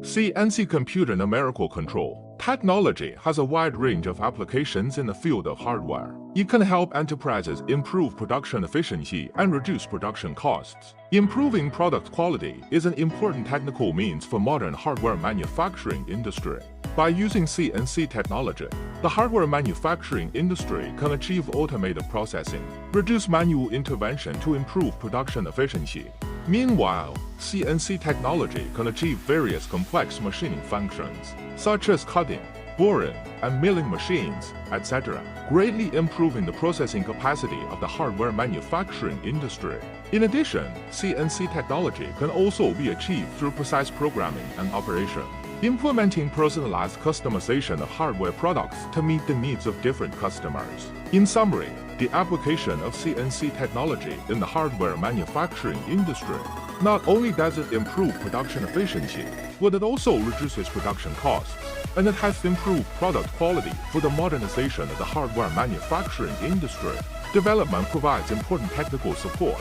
CNC computer numerical control technology has a wide range of applications in the field of hardware. It can help enterprises improve production efficiency and reduce production costs. Improving product quality is an important technical means for modern hardware manufacturing industry. By using CNC technology, the hardware manufacturing industry can achieve automated processing, reduce manual intervention to improve production efficiency. Meanwhile, CNC technology can achieve various complex machining functions, such as cutting, boring, and milling machines, etc., greatly improving the processing capacity of the hardware manufacturing industry. In addition, CNC technology can also be achieved through precise programming and operation, implementing personalized customization of hardware products to meet the needs of different customers. In summary, the application of CNC technology in the hardware manufacturing industry not only does it improve production efficiency, but it also reduces production costs, and it has improved product quality for the modernization of the hardware manufacturing industry. Development provides important technical support